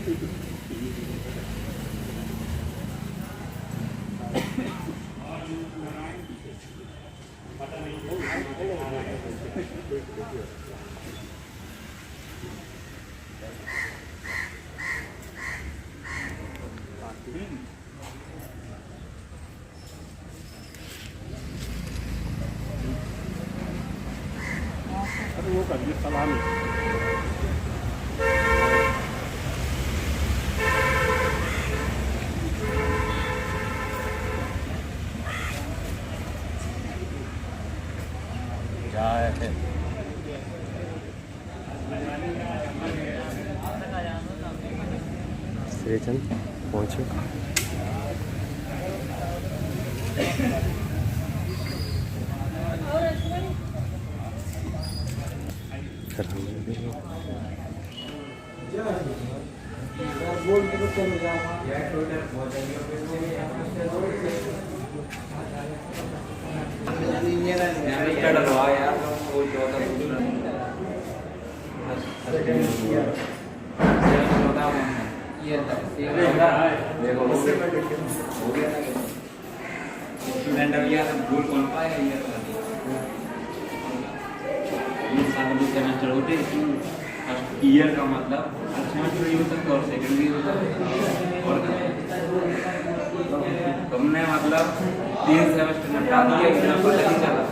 वो कर सलामी श्रीचंद पहुँचे। भूल कौन पाया सेमेस्टर होते फर्स्ट ईयर का मतलब सेमेस्टर भी हो सकता और सेकंड भी हो सकता और तुमने मतलब 3 सेमेस्टर निपटा दिया इतना पता नहीं चला।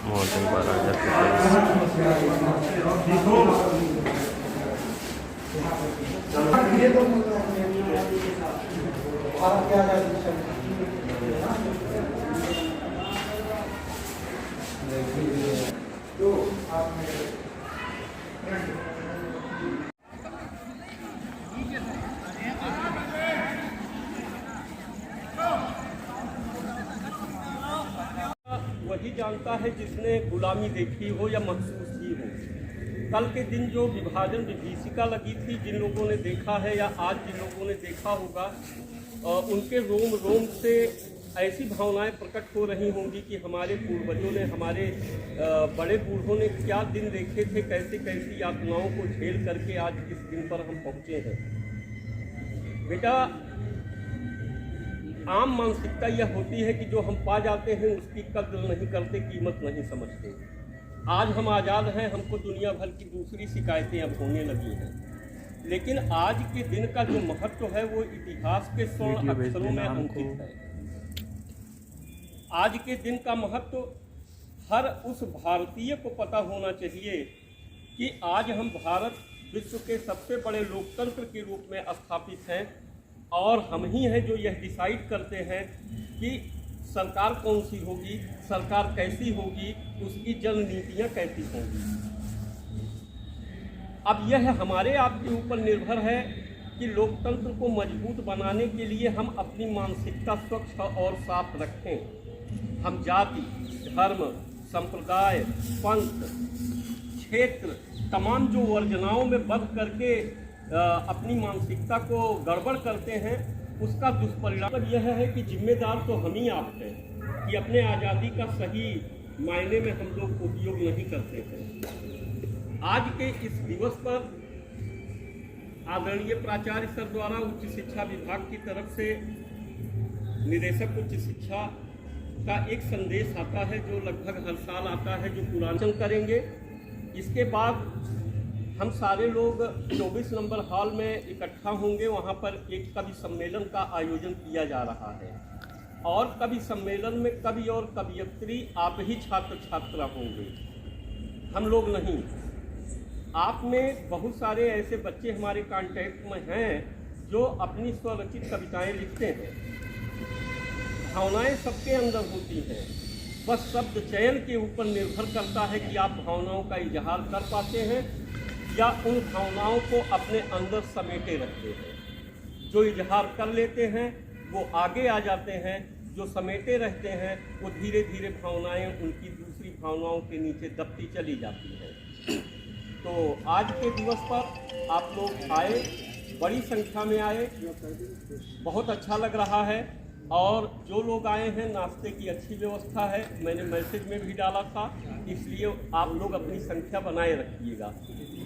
मोहन महाराजा वही जानता है जिसने गुलामी देखी हो या महसूस की हो। कल के दिन जो विभाजन विभीषिका लगी थी, जिन लोगों ने देखा है या आज जिन लोगों ने देखा होगा, उनके रोम रोम से ऐसी भावनाएं प्रकट हो रही होंगी कि हमारे पूर्वजों ने, हमारे बड़े बूढ़ों ने क्या दिन देखे थे, कैसी कैसी यातनाओं को झेल करके आज इस दिन पर हम पहुँचे हैं। बेटा, आम मानसिकता यह होती है कि जो हम पा जाते हैं उसकी कद्र नहीं करते, कीमत नहीं समझते। आज हम आज़ाद हैं, हमको दुनिया भर की दूसरी शिकायतें अब होने लगी हैं, लेकिन आज के दिन का जो महत्व है वो इतिहास के स्वर्ण अक्षरों में अंकित है। आज के दिन का महत्व हर उस भारतीय को पता होना चाहिए कि आज हम भारत विश्व के सबसे बड़े लोकतंत्र के रूप में स्थापित हैं और हम ही हैं जो यह डिसाइड करते हैं कि सरकार कौन सी होगी, सरकार कैसी होगी, उसकी जन नीतियाँ कैसी होंगी। अब यह हमारे आपके ऊपर निर्भर है कि लोकतंत्र को मजबूत बनाने के लिए हम अपनी मानसिकता स्वच्छ और साफ रखें। हम जाति, धर्म, संप्रदाय, पंथ, क्षेत्र, तमाम जो वर्जनाओं में बंध करके अपनी मानसिकता को गड़बड़ करते हैं, उसका दुष्परिणाम यह है कि जिम्मेदार तो हम ही आप हैं कि अपने आज़ादी का सही मायने में हम लोग उपयोग नहीं करते हैं। आज के इस दिवस पर आदरणीय प्राचार्य सर द्वारा उच्च शिक्षा विभाग की तरफ से निदेशक उच्च शिक्षा का एक संदेश आता है जो लगभग हर साल आता है, जो पुरांचल करेंगे। इसके बाद हम सारे लोग 24 नंबर हॉल में इकट्ठा होंगे। वहाँ पर एक कवि सम्मेलन का आयोजन किया जा रहा है और कवि सम्मेलन में कवि और कवियत्री आप ही छात्र छात्रा होंगे, हम लोग नहीं। आप में बहुत सारे ऐसे बच्चे हमारे कांटेक्ट में हैं जो अपनी स्वरचित कविताएं लिखते हैं। भावनाएं सबके अंदर होती हैं, बस शब्द चयन के ऊपर निर्भर करता है कि आप भावनाओं का इजहार कर पाते हैं या उन भावनाओं को अपने अंदर समेटे रखते हैं। जो इजहार कर लेते हैं वो आगे आ जाते हैं, जो समेटे रहते हैं वो धीरे धीरे भावनाएं उनकी दूसरी भावनाओं के नीचे दबती चली जाती हैं। तो आज के दिवस पर आप लोग आए, बड़ी संख्या में आए, बहुत अच्छा लग रहा है। और जो लोग आए हैं, नाश्ते की अच्छी व्यवस्था है, मैंने मैसेज में भी डाला था, इसलिए आप लोग अपनी संख्या बनाए रखिएगा।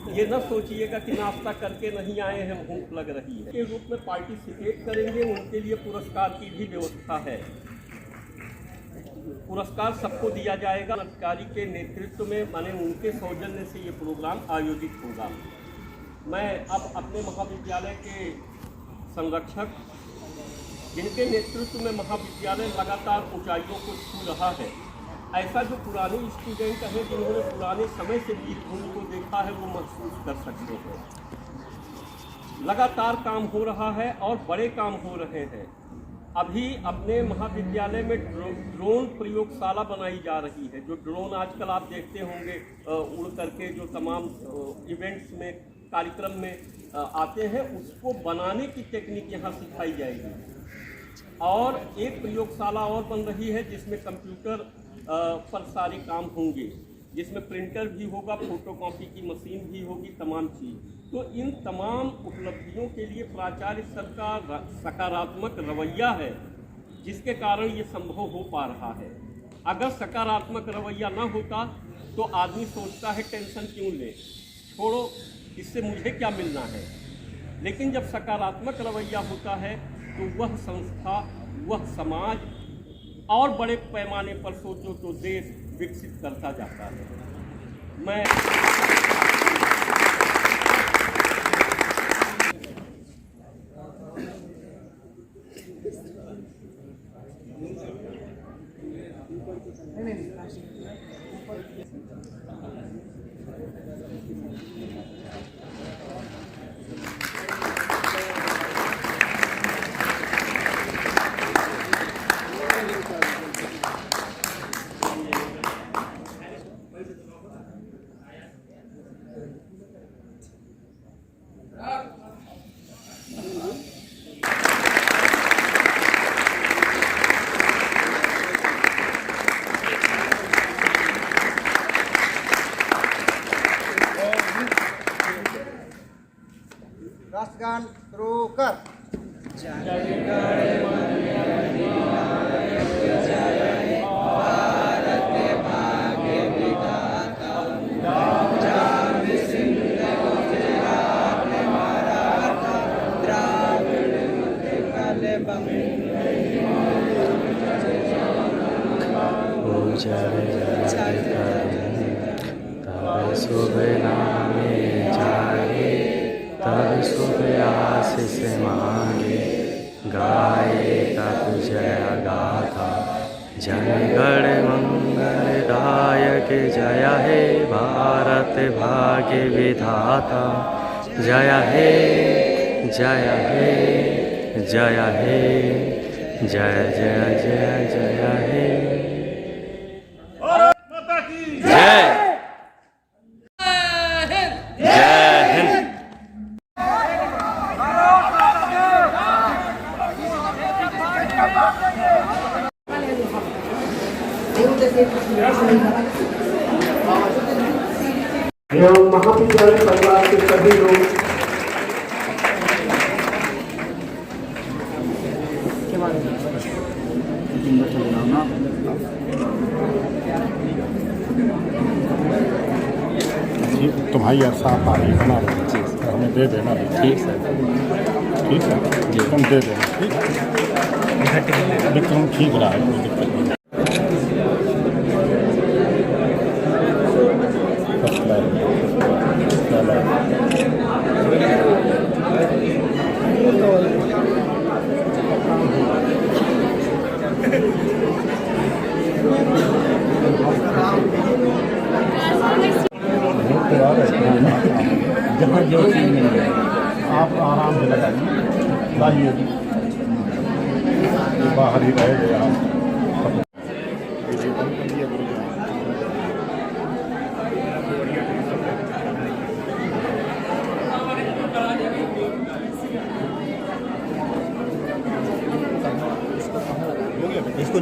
ये न सोचिएगा कि नाश्ता करके नहीं आए हैं, भूख लग रही है। के रूप में पार्टिसिपेट करेंगे, उनके लिए पुरस्कार की भी व्यवस्था है। पुरस्कार सबको दिया जाएगा। अधिकारी के नेतृत्व में, माने उनके सौजन्य से ये प्रोग्राम आयोजित होगा। मैं अब अपने महाविद्यालय के संरक्षक, जिनके नेतृत्व में महाविद्यालय लगातार ऊंचाइयों को छू रहा है, ऐसा जो पुराने स्टूडेंट हैं जिन्होंने पुराने समय से वीरभूमि को देखा है, वो महसूस कर सकते हैं। लगातार काम हो रहा है और बड़े काम हो रहे हैं। अभी अपने महाविद्यालय में ड्रोन प्रयोगशाला बनाई जा रही है। जो ड्रोन आजकल आप देखते होंगे उड़ करके जो तमाम इवेंट्स में, कार्यक्रम में आते हैं, उसको बनाने की टेक्निक यहाँ सिखाई जाएगी। और एक प्रयोगशाला और बन रही है जिसमें कंप्यूटर पर सारे काम होंगे, जिसमें प्रिंटर भी होगा, फोटोकॉपी की मशीन भी होगी, तमाम चीज़। तो इन तमाम उपलब्धियों के लिए प्राचार्य सर का सकारात्मक रवैया है, जिसके कारण ये संभव हो पा रहा है। अगर सकारात्मक रवैया ना होता तो आदमी सोचता है टेंशन क्यों ले, छोड़ो, इससे मुझे क्या मिलना है। लेकिन जब सकारात्मक रवैया होता है तो वह संस्था, वह समाज और बड़े पैमाने पर सोचो तो देश विकसित करता जाता है। मैं राष्ट्रगान शुरू कर। तब सुबह नामे जागे, तब सुबह आशीष मांगे, गाए तब जय गाथा, जनगण मंगलदायक जय हे भारत भाग्य विधाता, जय हे जय हे जय हे जय जय जय जय हे। एवं महाविद्यालय परिवार के सभी लोग तुम्हारी साफ आ रही बना लो, हमें दे देना। ठीक सर, ठीक है जी, तुम दे देना। ठीक विक्रम ठीक रहा है, कोई दिक्कत नहीं। फर्स्ट क्लास आराम से लगाइए, लाइए, ये बाहर ही रहेगा आप।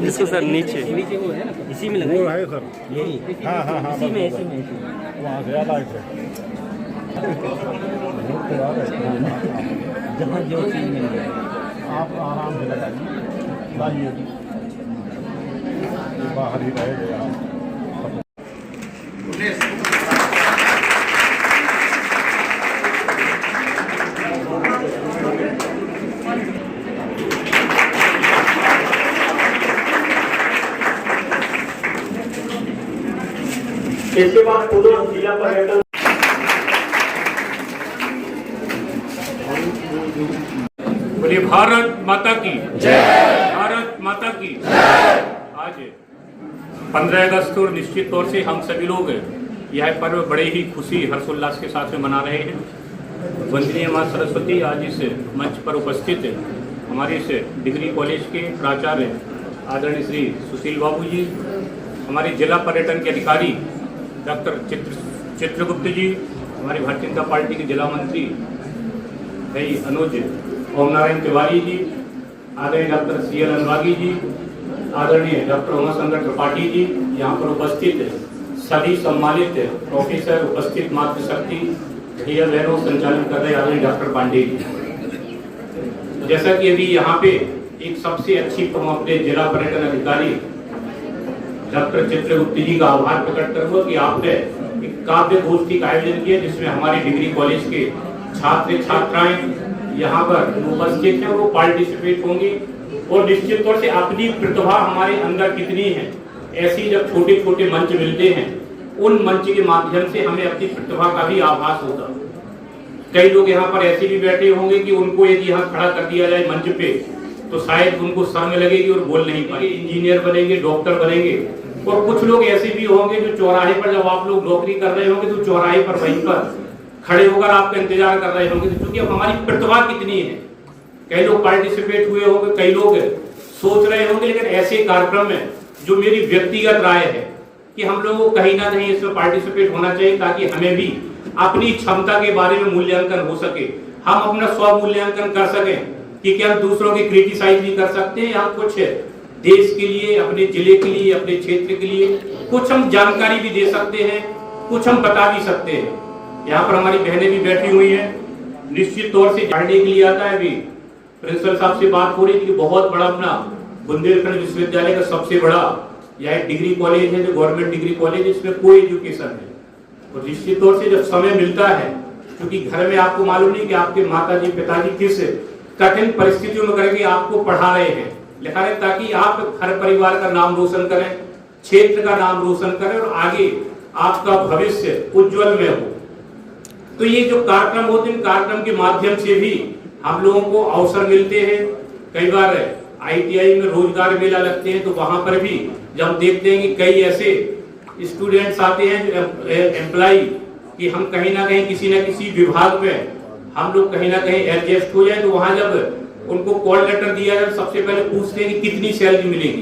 इसको सर नीचे इसी में वो लगाइए, है सर, यही हाँ हाँ हाँ, इसी में इसी में वहाँ से अलग से जहाँ जो चीज़ मिल जाए। आप आराम से लगाइए, लाइए, ये बाहर ही रहेगा आप। इसके बाद पुनः जिला पर्यटन बोलिए भारत माता की जय। भारत माता की आज 15 अगस्त और निश्चित तौर से हम सभी लोग यह पर्व बड़े ही खुशी हर्षोल्लास के साथ में मना रहे हैं। वंदनीय मां सरस्वती आज इस मंच पर उपस्थित हमारे इस डिग्री कॉलेज के प्राचार्य आदरणीय श्री सुशील बाबू जी, हमारे जिला पर्यटन के अधिकारी डॉक्टर चित्रगुप्त जी, हमारी भारतीय जनता पार्टी के जिला मंत्री भाई अनुज ओम नारायण तिवारी जी, आदरणीय डॉक्टर CL अनुरागी जी, आदरणीय डॉक्टर उमाशंकर त्रिपाठी जी, यहाँ पर उपस्थित सभी सम्मानित प्रोफेसर, उपस्थित मातृशक्ति भैया बहनों, संचालन कर रहे आदरणीय डॉक्टर पांडे जी। जैसा कि अभी यहाँ पे एक सबसे अच्छी अपने जिला पर्यटन अधिकारी डॉक्टर चित्रगुप्त जी का आभार प्रकट करूंगा कि आपने एक काव्य गोष्ठी का आयोजन किया जिसमें हमारे डिग्री कॉलेज के छात्र छात्राएं यहाँ पर उपस्थित हैं, वो पार्टिसिपेट होंगे और निश्चित तौर से अपनी प्रतिभा हमारे अंदर कितनी है, ऐसी जब छोटे छोटे मंच मिलते हैं उन मंच के माध्यम से हमें अपनी प्रतिभा का भी आभास होगा। कई लोग यहाँ पर ऐसे भी बैठे होंगे कि उनको यदि यहाँ खड़ा कर दिया जाए मंच पे तो शायद उनको शर्म लगेगी और बोल नहीं पाएंगे, इंजीनियर बनेंगे, डॉक्टर बनेंगे। और कुछ लोग ऐसे भी होंगे जो चौराहे पर, जब आप लोग नौकरी कर रहे होंगे तो चौराहे पर वहीं पर खड़े होकर आपका इंतजार कर रहे होंगे, क्योंकि अब हमारी प्रतिभा कितनी है। कई लोग पार्टिसिपेट हुए होंगे, कई लोग सोच रहे होंगे, लेकिन ऐसे कार्यक्रम में जो मेरी व्यक्तिगत राय है कि हम लोगों को कहीं ना कहीं इसमें पार्टिसिपेट होना चाहिए ताकि हमें भी अपनी क्षमता के बारे में मूल्यांकन हो सके, हम अपना स्व मूल्यांकन कर सकें कि क्या हम दूसरों की क्रिटिसाइज भी कर सकते हैं, हम कुछ देश के लिए, अपने जिले के लिए, अपने क्षेत्र के लिए कुछ हम जानकारी भी दे सकते हैं, कुछ हम बता भी सकते हैं। यहाँ पर हमारी बहनें भी बैठी हुई हैं, निश्चित तौर से जानने के लिए आता है। अभी प्रिंसिपल साहब से बात हो रही थी कि बहुत बड़ा अपना बुंदेलखंड विश्वविद्यालय का सबसे बड़ा यह डिग्री कॉलेज है, जो गवर्नमेंट डिग्री कॉलेज, इसमें कोई एजुकेशन है। और निश्चित तौर से जब समय मिलता है, क्योंकि घर में आपको मालूम नहीं कि आपके माताजी पिताजी किस कठिन परिस्थितियों में करके आपको पढ़ा रहे हैं, लिखा रहे, ताकि आप हर परिवार का नाम रोशन करें, क्षेत्र का नाम रोशन करें और आगे आपका भविष्य उज्जवल में हो। तो ये जो कार्यक्रम होते हैं, कार्यक्रम के माध्यम से भी हम लोगों को अवसर मिलते हैं। कई बार ITI में रोजगार मेला लगते हैं, तो वहां पर भी जब देखते हैं कि कई ऐसे स्टूडेंट्स आते हैं जो एम्प्लॉय कि हम कहीं ना कहीं किसी न किसी विभाग में हम लोग कहीं ना कहीं एडजस्ट हो जाए, तो वहां जब उनको कॉल लेटर दिया जाए, सबसे पहले पूछते हैं कि कितनी सैलरी मिलेगी,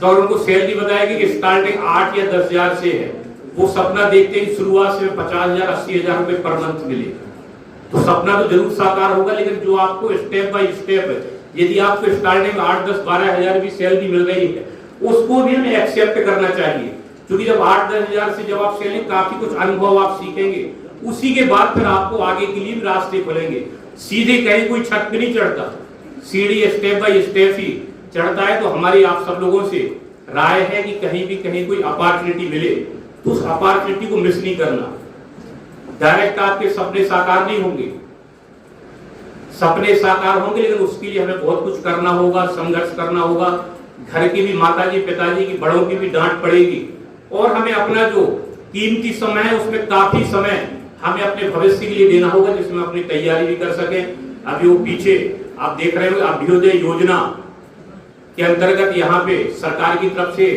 तो उनको सैलरी बताएगी कि स्टार्टिंग 8 या 10 हजार से है। वो सपना देखते हैं कि शुरुआत से 50,000 80,000 रुपए पर मंथ मिले, तो सपना तो जरूर साकार होगा, लेकिन जो आपको स्टेप बाय स्टेप यदि आपको स्टार्टिंग 8, 10, 12 हजार भी सैलरी मिल रही है, उसको भी हमें एक्सेप्ट करना चाहिए, क्योंकि जब 8, 10 हजार से जब आप सैलरी, काफी कुछ अनुभव आप सीखेंगे, उसी के बाद फिर आपको आगे के लिए रास्ते खुलेंगे। सीधे कहीं कोई छत पे नहीं चढ़ता, सीढ़ी स्टेप बाय स्टेप ही चढ़ता है। तो हमारी आप सब लोगों से राय है कि कहीं भी कहीं कोई अपॉर्चुनिटी मिले तो उस अपॉर्चुनिटी को मिस नहीं करना। डायरेक्ट आपके सपने साकार नहीं होंगे, सपने साकार होंगे, लेकिन उसके लिए हमें बहुत कुछ करना होगा, संघर्ष करना होगा। घर की भी माताजी पिताजी की, बड़ों की भी डांट पड़ेगी, और हमें अपना जो कीमती समय है उसमें काफी समय हमें अपने भविष्य के लिए देना होगा, जिसमें अपनी तैयारी भी कर सकें। अभी वो पीछे आप देख रहे हो अभ्युदय योजना के अंतर्गत यहाँ पे सरकार की तरफ से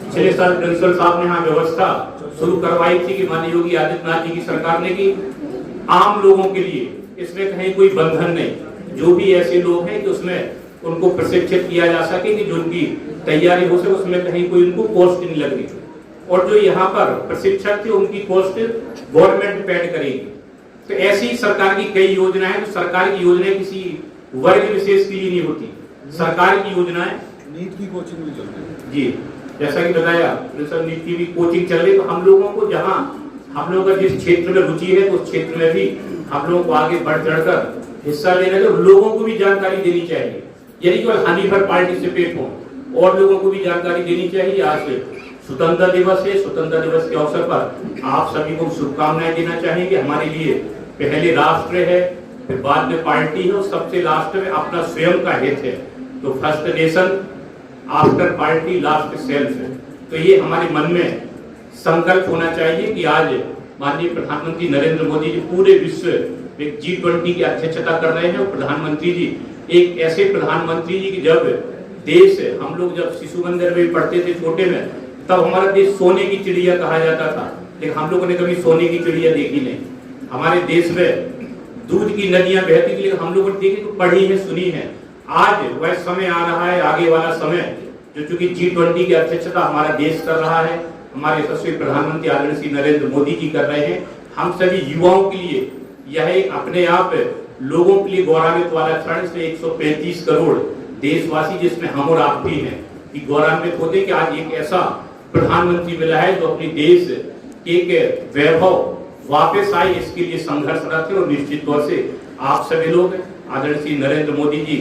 पिछले साल प्रिंसिपल साहब ने यहाँ व्यवस्था शुरू करवाई थी कि माननीय योगी आदित्यनाथ जी की सरकार ने की, आम लोगों के लिए, इसमें कहीं कोई बंधन नहीं। जो भी ऐसे लोग हैं कि उसमें उनको प्रशिक्षित किया जा सके कि जो उनकी तैयारी हो सके, उसमें कहीं कोई उनको कॉस्ट नहीं लग रही। और जो यहाँ पर प्रशिक्षक थे उनकी कॉस्ट गवर्नमेंट पेड करेगी। तो ऐसी सरकार की कई योजनाएं हैं। तो सरकार की योजनाएं किसी वर्ग विशेष के लिए नहीं होती। सरकार की योजनाएं, नीट की कोचिंग भी चल रही है जी, जैसा कि बताया नीट की भी कोचिंग चल रही। तो हम लोगों को जहाँ हम लोगों का जिस क्षेत्र में रुचि है तो उस क्षेत्र में भी हम लोगों को आगे बढ़ चढ़कर हिस्सा लेना चाहिए। लोगों को भी जानकारी देनी चाहिए, यदि केवल हानि भर पार्टिसिपेट हो, और लोगों को भी जानकारी देनी चाहिए। आज स्वतंत्रता दिवस है। स्वतंत्रता दिवस के अवसर पर आप सभी को शुभकामनाएं देना चाहेंगे। हमारे लिए पहले राष्ट्र है, फिर बाद में पार्टी है, और सबसे लास्ट में अपना स्वयं का हित है। तो first nation, after party, last self है। तो ये हमारे मन में संकल्प होना चाहिए कि आज माननीय प्रधानमंत्री नरेंद्र मोदी जी पूरे विश्व में G20 की अध्यक्षता कर रहे हैं। और प्रधानमंत्री जी एक ऐसे प्रधानमंत्री जी की, जब देश, हम लोग जब शिशु मंदिर में पढ़ते थे छोटे में, तब हमारा देश सोने की चिड़िया कहा जाता था, लेकिन हम लोगों ने कभी सोने की चिड़िया देखी नहीं। हमारे देश में दूध की नदियां बहती थी, लेकिन हम लोगों ने देखी तो पढ़ी है, सुनी है। आज वह समय आ रहा है, आगे वाला समय, जो चूंकि G20 की अध्यक्षता हमारा देश कर रहा है, हमारे यशस्वी प्रधानमंत्री आदरणीय श्री नरेंद्र मोदी जी कर रहे हैं। हम सभी युवाओं के लिए यह एक अपने आप लोगों के लिए गौरवान्वित वाला क्षण। इसमें 135 करोड़ देशवासी, जिसमें हम और आप भी हैं, कि गौरवान्वित होते कि आज एक ऐसा प्रधानमंत्री मिला है जो अपने देश के एक वैभव वापस आए, इसके लिए संघर्षरत है। और निश्चित तौर से आप सभी लोग आदरणीय श्री नरेंद्र मोदी जी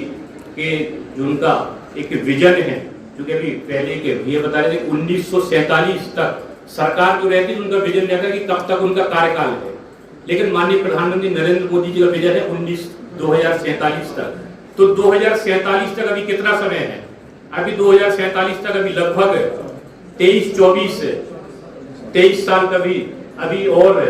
के जो उनका एक विजन है, जो कि अभी पहले के ये बता रहे थे 1947 तक सरकार जो रहती है उनका विजन रहता है कि कब तक उनका कार्यकाल है। लेकिन माननीय प्रधानमंत्री नरेंद्र मोदी जी का विजन है 2047 तक। तो 2047 तक अभी कितना समय है? अभी 2047 तक अभी लगभग 23 साल का भी अभी और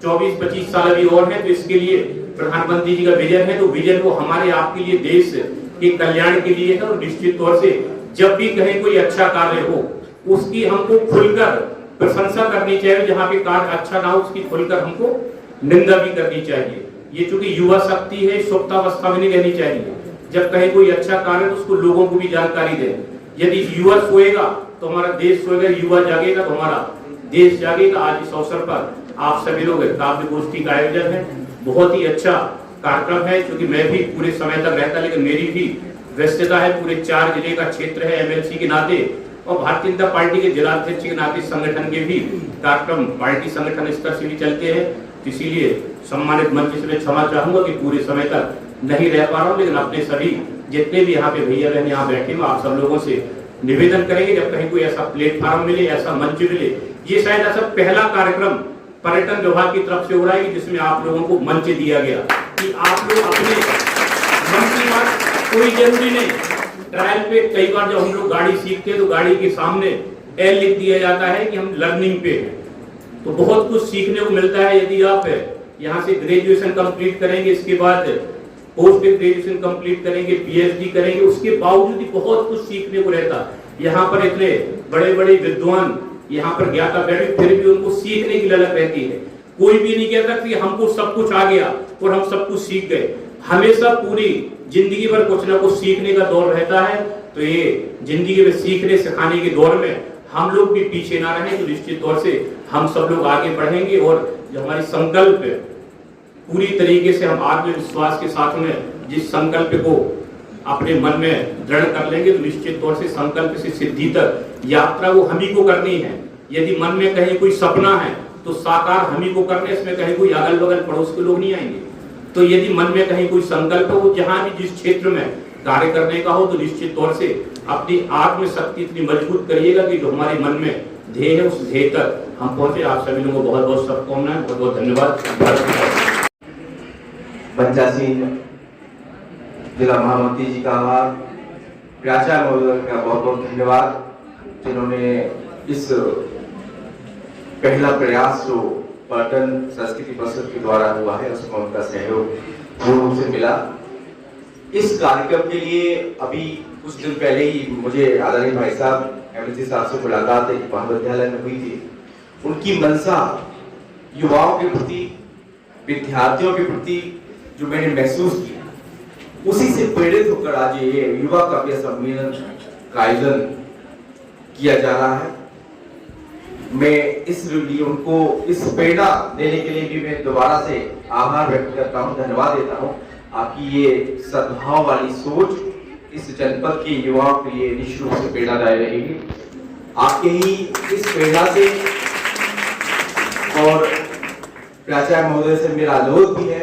24-25 साल अभी और है। तो इसके लिए प्रधानमंत्री जी का विजन है। तो विजन वो हमारे आपके लिए, देश के कल्याण के लिए है। और निश्चित तौर से जब भी कहीं कोई अच्छा कार्य हो, उसकी हमको खुलकर प्रशंसा करनी चाहिए। जहाँ पे कार्य अच्छा ना हो, उसकी खुलकर हमको निंदा भी करनी चाहिए। ये चूंकि युवा शक्ति है, सुप्तावस्था में नहीं रहनी चाहिए। जब कहीं कोई अच्छा कार्य है तो उसको लोगों को भी जानकारी दे। यदि युवा सोएगा तो हमारा देश सोएगा, युवा जागेगा तो हमारा देश जागेगा। आज इस अवसर पर आप सभी लोग काव्य गोष्ठी का आयोजन है, बहुत ही अच्छा कार्यक्रम है। क्योंकि मैं भी पूरे समय तक रहता, लेकिन मेरी भी व्यस्तता है, पूरे 4 जिले का क्षेत्र है MLC के नाते, और भारतीय जनता पार्टी के जिलाध्यक्ष के नाते संगठन के भी कार्यक्रम पार्टी संगठन स्तर से भी चलते हैं। इसीलिए सम्मानित मंच से मैं क्षमा चाहूंगा कि पूरे समय तक नहीं रह पा रहा हूँ। लेकिन अपने सभी जितने भी यहाँ पे भैया बहन यहाँ बैठे हैं, आप सब लोगों से निवेदन करेंगे, जब कहीं कोई ऐसा प्लेटफॉर्म मिले, ऐसा मंच मिले, ये शायद ऐसा पहला कार्यक्रम पर्यटन विभाग की तरफ से हो रहा है जिसमें आप लोगों को मंच दिया गया कि आप लोग अपने मन की बात, कोई जरूरी नहीं। ट्रायल पे कई बार जब हम लोग गाड़ी सीखते हैं तो गाड़ी के सामने एल लिख दिया जाता है कि हम लर्निंग पे हैं। तो बहुत कुछ सीखने को मिलता है। यदि आप यहाँ से ग्रेजुएशन कंप्लीट करेंगे, इसके बाद पोस्ट ग्रेजुएशन कंप्लीट करेंगे, PhD करेंगे, उसके बावजूद भी बहुत कुछ सीखने को रहता है। यहाँ पर इतने बड़े बड़े विद्वान यहाँ पर ज्ञाता बैठे, फिर भी उनको सीखने की ललक रहती है। कोई भी नहीं कहता कि हमको सब कुछ आ गया और हम सब कुछ सीख गए। हमेशा पूरी जिंदगी भर कुछ ना कुछ सीखने का दौर रहता है। तो ये जिंदगी में सीखने सिखाने के दौर में हम लोग भी पीछे ना रहें। तो निश्चित तौर से हम सब लोग आगे बढ़ेंगे। और जो हमारी संकल्प है, पूरी तरीके से हम आत्मविश्वास के साथ में जिस संकल्प को अपने मन में दृढ़ कर लेंगे, तो निश्चित तौर से संकल्प से सिद्धि तक यात्रा वो हम ही को करनी है। यदि मन में कहीं कोई सपना है तो साकार हम ही को करने, इसमें कहीं कोई अगल बगल पड़ोस के लोग नहीं आएंगे। तो यदि मन में कहीं कोई संकल्प हो, जहां भी जिस क्षेत्र में कार्य करने का हो, तो निश्चित तौर से अपनी आत्मशक्ति इतनी मजबूत करिएगा कि जो हमारे मन में ध्येय है उस ध्येय तक हम पहुंचे। आप सभी लोगों को बहुत बहुत शुभकामनाएं, बहुत बहुत धन्यवाद। पंचासीन जिला महामंत्री जी का आभार, प्राचार्य महोदय का बहुत बहुत धन्यवाद, जिन्होंने इस पहला प्रयास जो पर्यटन संस्कृति परिषद के द्वारा हुआ है उसमें उनका सहयोग पूर्ण रूप से मिला। इस कार्यक्रम के लिए अभी कुछ दिन पहले ही मुझे आदरणीय भाई साहब MLC साहब से मुलाकात महाविद्यालय में हुई थी। उनकी मंशा युवाओं के प्रति विद्यार्थियों के प्रति जो मैंने महसूस किया, उसी से प्रेरित होकर आज ये युवा काव्य सम्मेलन का आयोजन किया जा रहा है। मैं इसलिए उनको इस प्रेरणा देने के लिए भी मैं दोबारा से आभार व्यक्त करता हूँ, धन्यवाद देता हूँ। आपकी ये सद्भाव वाली सोच इस जनपद के युवाओं के लिए निश्चित रूप से प्रेरणादायी रहेगी। आपके ही इस प्रेरणा से और प्राचार्य महोदय से मेरा अनुरोध भी है,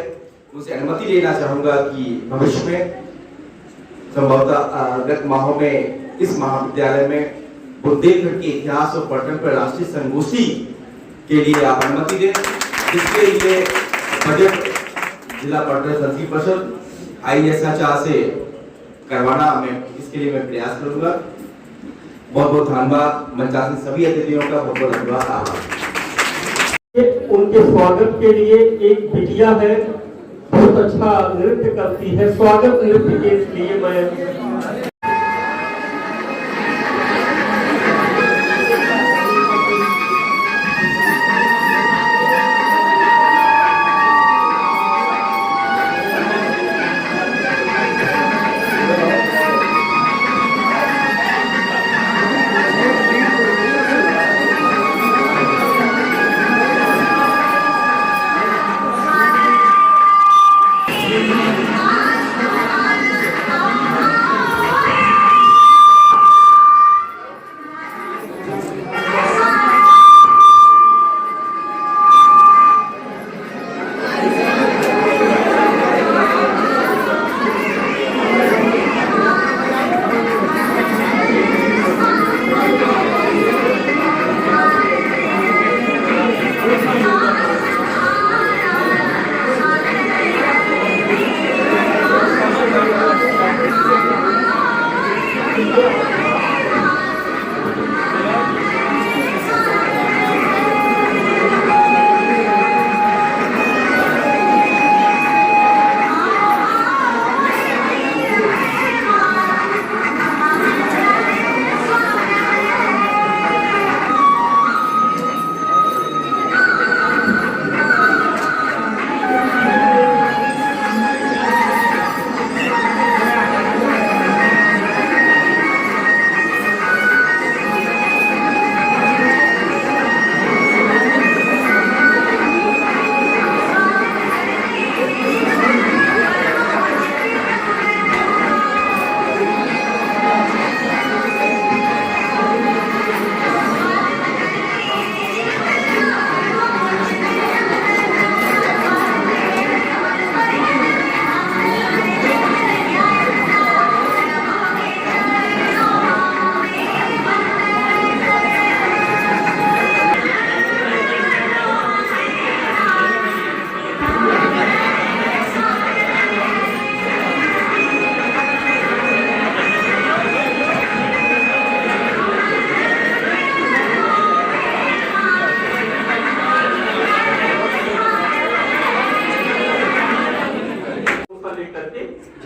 मुझे अनुमति लेना चाहूंगा कि भविष्य में संभवतः अगले माहों में इस महाविद्यालय में बुंदेलखंड के इतिहास और पर्यटन पर राष्ट्रीय संगोष्ठी के लिए आप अनुमति दें, जिसके लिए बजट जिला पर्यटन संस्कृति परिषद ISHR से करवाना, मैं इसके लिए मैं प्रयास करूंगा। बहुत बहुत धन्यवाद। मंचासीन सभी अतिथियों का बहुत बहुत धन्यवाद, आभार। उनके स्वागत के लिए एक बिटिया है, बहुत अच्छा नृत्य करती है। स्वागत नृत्य के लिए मैं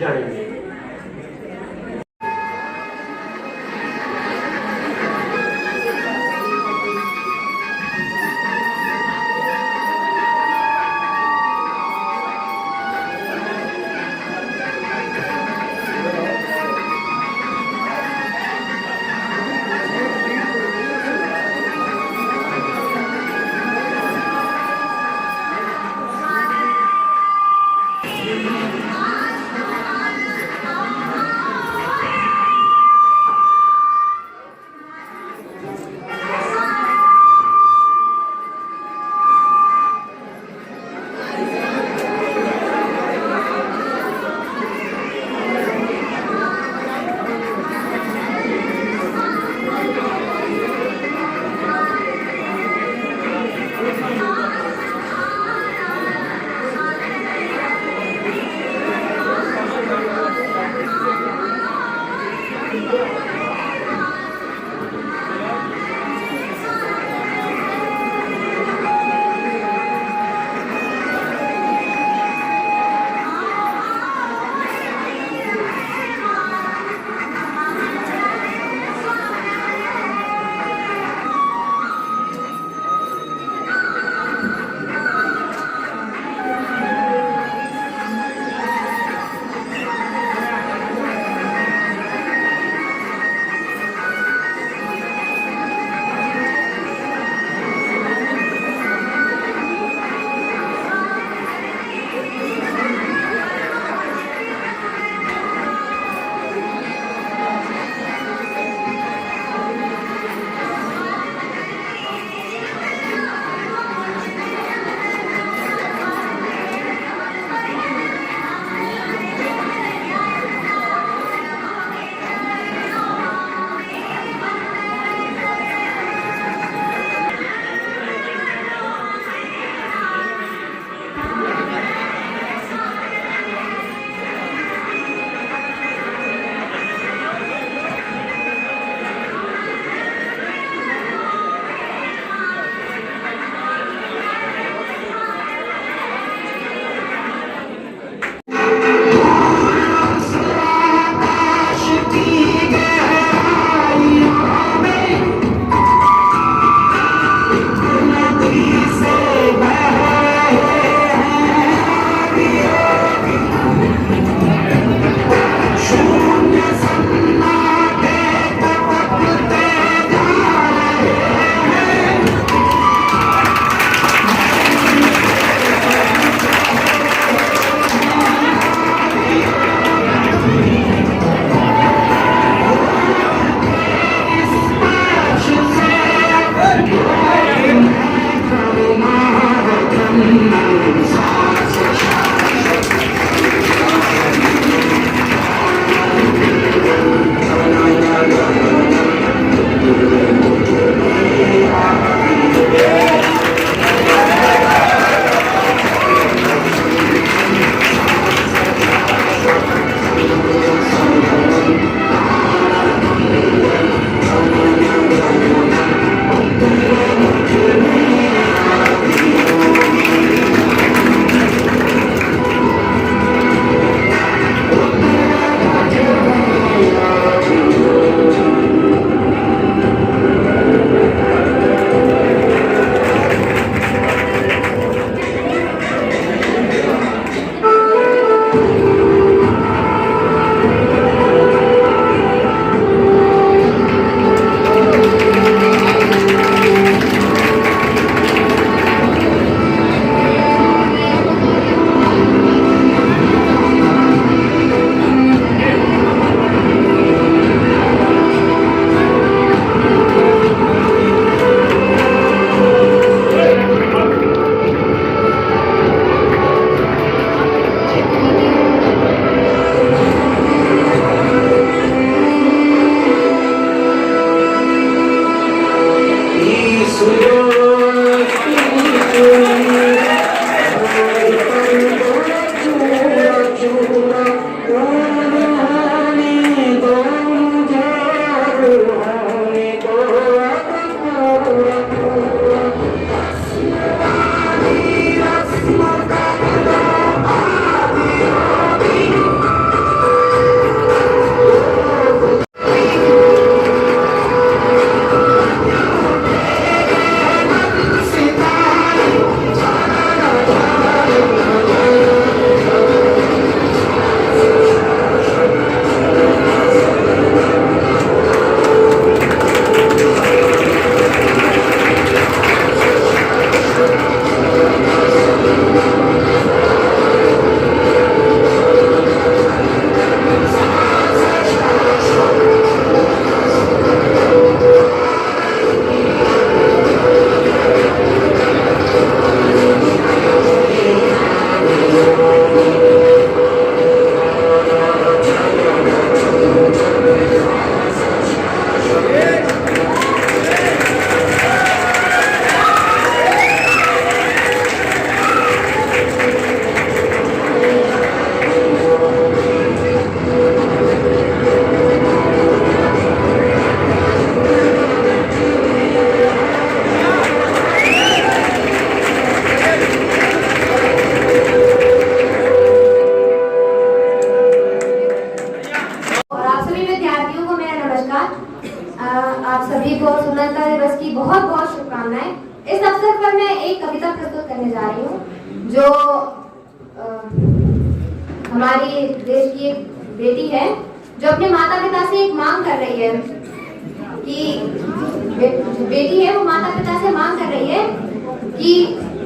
जाएंगे। आप सभी को स्वतंत्रता दिवस की बहुत बहुत शुभकामनाएं। इस अवसर पर मैं एक कविता प्रस्तुत करने जा रही हूँ जो हमारी देश की एक बेटी है जो अपने माता पिता से एक मांग कर रही है कि बेटी है वो माता पिता से मांग कर रही है कि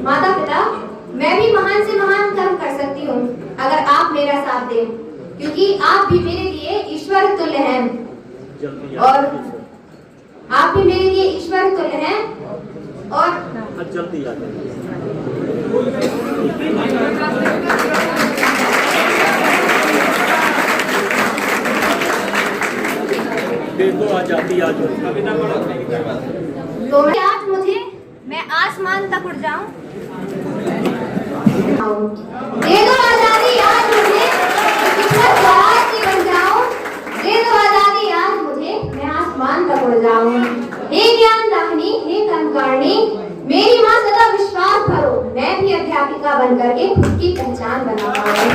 माता पिता मैं भी महान से महान कर्म कर सकती हूँ अगर आप मेरा साथ दें, क्योंकि आप भी मेरे लिए ईश्वर तुल्य हैं और आप भी मेरे लिए ईश्वर तुल्य हैं और जल्दी आ देखो आ जाती आज तो आज मुझे मैं आसमान तक उड़ जाऊं, दे दो आजादी आज मुझे जहाज की बन जाऊं, दे दो आजादी आज मुझे मैं आसमान तक उड़ जाऊं। हे ज्ञान दाहिनी हे कर्मकारिणी मेरी माँ सदा विश्वास भरो मैं भी अध्यापिका बनकर के खुद की पहचान बना पाऊं।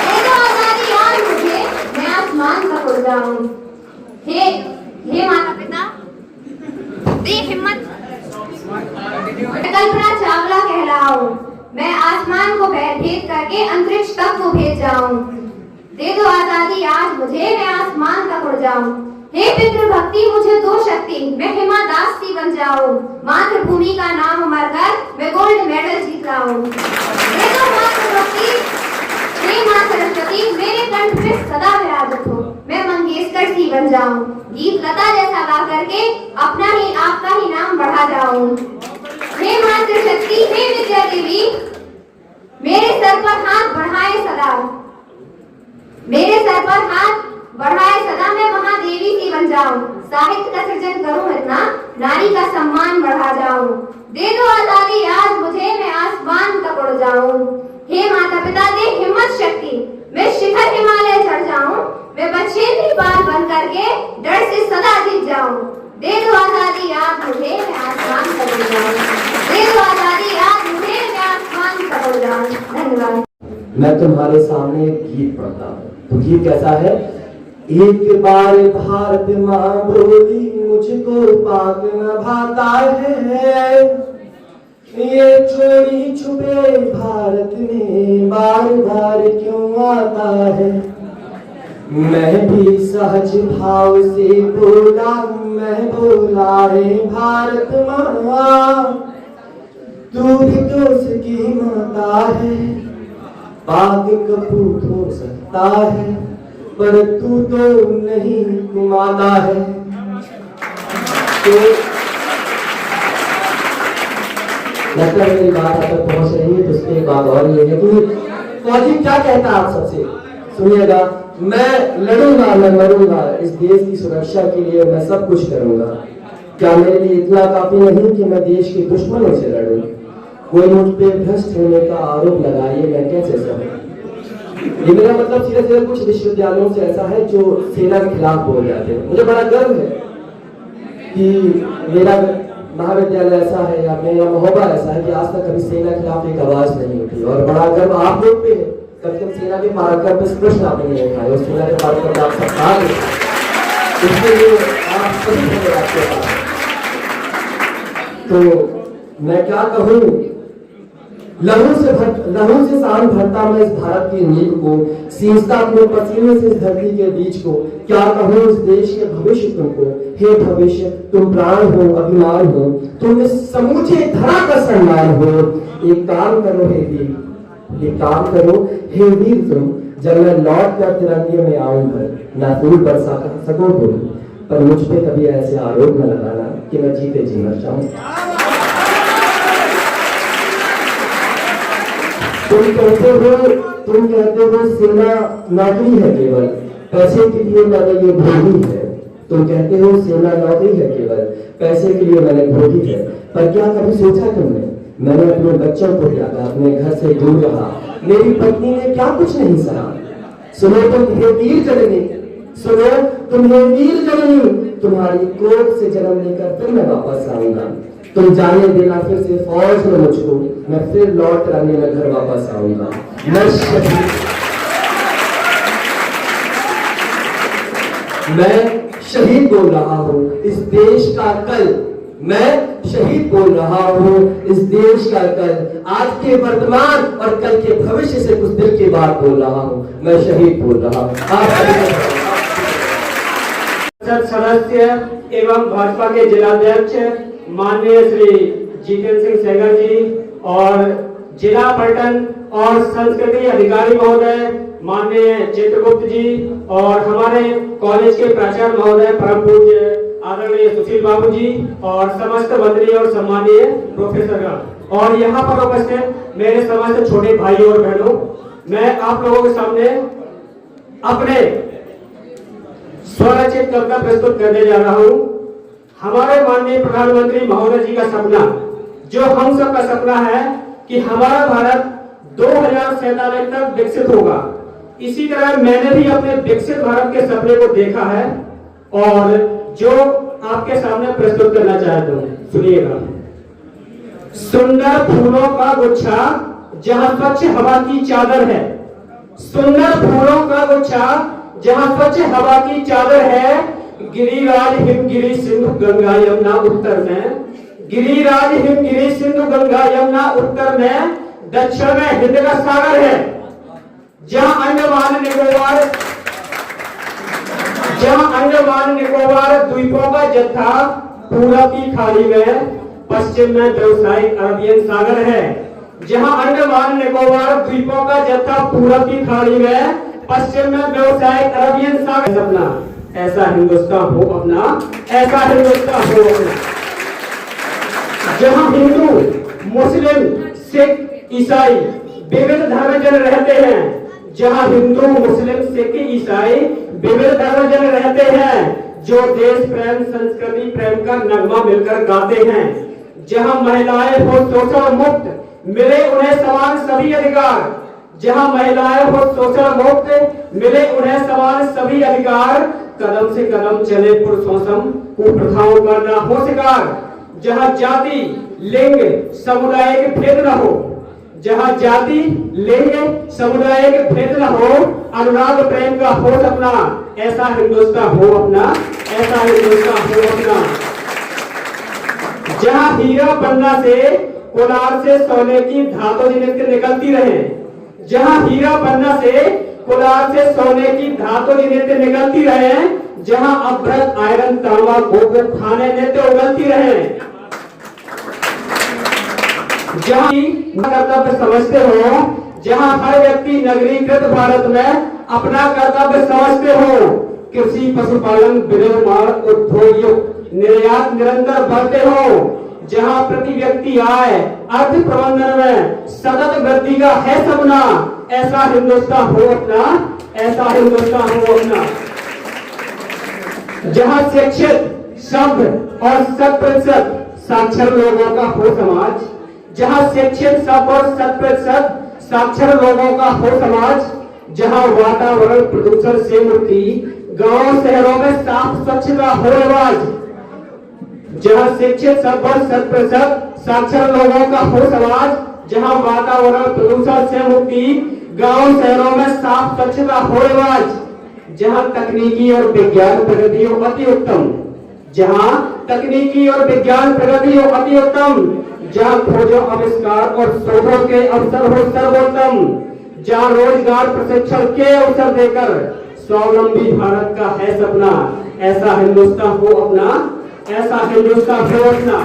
दे दो आजादी आज मुझे मैं आसमान तक उड़ जाऊं। हे माता पिता दे हिम्मत कल्पना चावला कहलाऊं, मैं आसमान को भेद करके अंतरिक्ष तक को भेज जाऊं। दे दो आजादी आज मुझे मैं आसमान तक उड़ जाऊं। हे पितृभक्ति मुझे दो शक्ति मैं हिमा दास सी बन जाऊं, मातृभूमि का नाम उमर कर मैं गोल्ड मेडल जीत लाऊं। दे दो मातृभक्ति हे मां सरस्वती मेरे कंठ पे सदा विराजत हो मैं मंगेशकर सी बन जाऊं, गीत लता जैसा गा करके अपना ही आपका ही नाम बढ़ा जाऊं। हे मातृशक्ति हे विद्या देवी मेरे सर पर हाथ बढ़ाए सदा, मेरे सर पर हाथ बढ़ाए सदा मैं महादेवी सी बन जाऊं, साहित्य का सृजन करूं इतना नारी का सम्मान बढ़ा जाऊं। दे दो आजादी आज मुझे मैं आसमान तक उड़ जाऊं। हे माता पिता दे हिम्मत शक्ति मैं शिखर हिमालय चढ़ जाऊं, मैं बछेंद्री बाल बन करके डर से सदा जीत जाऊं। दे दो आजादी आज मुझे मैं आसमान तक उड़ जाऊं, दे दो आजादी आज मुझे मैं आसमान तक उड़ जाऊं। धन्यवाद। मैं तुम्हारे सामने एक गीत पढ़ता हूँ, तो गीत कैसा है? एक बार भारत माँ बोली मुझको पाक न भाता है, ये चोरी छुपे भारत में बार बार क्यों आता है। मैं भी सहज भाव से बोला मैं बोला है भारत माँ तू भी तो उसकी माता है, बाग कपूत हो सकता है पर तू तो नहीं माता है। तो लगता है मेरी बात आप तक पहुंच रही है, तो उसकी एक बात और ये है कि फौजी क्या कहता है आप सबसे सुनिएगा, मैं लड़ूंगा मैं मरूंगा इस देश की सुरक्षा के लिए मैं सब कुछ करूंगा। क्या मेरे लिए इतना काफी नहीं कि मैं देश के दुश्मनों से लड़ूं? कोई मुझ पे भ्रष्ट होने का आरोप लगाइए मैं कैसे सहूं? ये मेरा मतलब सीधे सीधे कुछ विश्वविद्यालयों से ऐसा है जो सेना के खिलाफ बोल जाते हैं। मुझे बड़ा गर्व है कि मेरा महाविद्यालय ऐसा है या मेरा महोबा ऐसा है कि आज तक कभी सेना के खिलाफ एक आवाज नहीं उठी। और बड़ा गर्व आप लोग पे है, कभी कभी सेना के पराक्रम पे प्रश्न आपने नहीं उठाए और सेना के पराक्रम पे आप सरकार इसके लिए आप सभी धन्यवाद करता हूं। तो मैं क्या कहूं, लहू से शान भरता मैं इस भारत की नींव को, सींचता अपने पसीने से इस धरती के बीच को। क्या कहूं इस देश के भविष्य तुमको, हे भविष्य तुम प्राण हो, अभिमान हो, तुम इस समूचे धरा का सम्मान हो। एक काम करो हे वीर, एक काम करो हे वीर तुम, जब मैं लौट कर तिरंगे में आऊंगा, ना फूल बरसा सको तुम, पर मुझ पे कभी ऐसे आरोप न लगाना कि मैं जीते जी मर जाऊं। तुम कहते हो सेना नौकरी है केवल, पैसे के लिए मैंने ये भोगी है। तुम कहते हो सेना नौकरी है केवल, पैसे के लिए मैंने भोगी है। पर क्या कभी सोचा तुमने, मैंने अपने बच्चों को त्यागा, अपने घर से दूर रहा, मेरी पत्नी ने क्या कुछ नहीं सहा। सुनो तुम हे वीर जननी, सुनो तुम हे वीर जननी, तुम्हारी कोख से जन्म लेकर फिर मैं वापस आऊंगा। तुम जाने देना फिर से फौज में मुझको, मैं फिर लौट कर अपने घर वापस आऊंगा। मैं शहीद बोल रहा हूँ इस देश का कल, मैं शहीद बोल रहा हूँ इस देश का कल। आज के वर्तमान और कल के भविष्य से कुछ दिल की बात बोल रहा हूँ, मैं शहीद बोल रहा हूँ। सदस्य एवं भाजपा के जिलाध्यक्ष माननीय श्री जितेंद्र सिंह सहगल जी और जिला पर्यटन और संस्कृति अधिकारी महोदय माननीय चित्रगुप्त जी और हमारे कॉलेज के प्राचार्य महोदय परम पूज्य आदरणीय सुशील बाबू जी और समस्त मंत्री और सम्मानीय प्रोफेसर और यहाँ पर उपस्थित मेरे समस्त छोटे भाई और बहनों, मैं आप लोगों के सामने अपने स्वरचित कविता प्रस्तुत करने जा रहा हूँ। हमारे माननीय प्रधानमंत्री महोदय जी का सपना, जो हम सब का सपना है कि हमारा भारत 2047 तक विकसित होगा, इसी तरह मैंने भी अपने विकसित भारत के सपने को देखा है और जो आपके सामने प्रस्तुत करना चाहता हूँ, सुनिएगा। सुंदर फूलों का गुच्छा जहाँ स्वच्छ हवा की चादर है, सुंदर फूलों का गुच्छा जहाँ स्वच्छ हवा की चादर है, गिरिराज हिमगिरी सिंधु गंगा यमुना उत्तर में, गिरिराज हिमगिरी सिंधु गंगा यमुना उत्तर में, दक्षिण में हिंद का सागर है, जहाँ अंडमान निकोबार द्वीपों का जत्था पूरब की खाड़ी में, पश्चिम में व्यावसायिक अरबियन सागर है, जहाँ अंडमान निकोबार द्वीपों का जत्था पूरब की खाड़ी में, पश्चिम में व्यावसायिक अरबियन सागर। सपना ऐसा हिंदुस्तान हो अपना, ऐसा हिंदुस्तान हो अपना, जहां हिंदू मुस्लिम सिख ईसाई विविध धर्म जन रहते हैं, जहां हिंदू मुस्लिम सिख ईसाई विविध धर्म जन रहते हैं, जो देश प्रेम संस्कृति प्रेम का नगमा मिलकर गाते हैं, जहां महिलाएं हो शोषण मुक्त मिले उन्हें समान सभी अधिकार, जहां महिलाएं हो शोषण मुक्त मिले उन्हें समान सभी अधिकार, कदम से कदम चले पुरुषों सम कुप्रथाओं का ना हो शिकार, जहां जाति लिंग समुदाय के भेद न हो, जहां जाति लिंग समुदाय के भेद न हो, अनुराग प्रेम का हो सपना, ऐसा हिंदुस्तान हो अपना, ऐसा हिंदुस्तान हो अपना, जहां हीरा पन्ना से कोलार से सोने की धातु निकलती रहे, जहां हीरा पन्ना से कोलार से सोने की धातु निकलती रहे, जहां अभ्रक आयरन तांबा गोबर खाने नित्य उगलती रहे, जहां कर्तव्य समझते हो, जहां हर व्यक्ति नगरीकृत भारत में अपना कर्तव्य समझते हो, कृषि पशुपालन विनिर्माण उद्योग निर्यात निरंतर बढ़ते हो, जहां प्रति व्यक्ति आय अर्थ प्रबंधन में सतत वृद्धि का है सपना, ऐसा हिंदुस्तान हो अपना, ऐसा हिंदुस्तान हो अपना, जहां शिक्षित शब्द और 100% साक्षर लोगों का हो समाज, जहां शिक्षित शब्द और 100% साक्षर लोगों का हो समाज, जहां वातावरण प्रदूषण से मुक्ति, गांव शहरों में साफ स्वच्छ का हो रिवाज, जहां शिक्षित सब वर्ग 100% साक्षर लोगों का हो समाज, जहां वातावरण प्रदूषण से मुक्ति, गांव शहरों में साफ स्वच्छ का हो रिवाज, जहां तकनीकी और विज्ञान प्रगति हो अति उत्तम, जहां तकनीकी और विज्ञान प्रगति हो अति उत्तम, जहां खोजों आविष्कार और शोधों के अवसर हो सर्वोत्तम, जहां रोजगार प्रशिक्षण के अवसर देकर स्वावलंबी भारत का है सपना, ऐसा हिंदुस्तान हो अपना, ऐसा हिंदुस्तान हो अपना,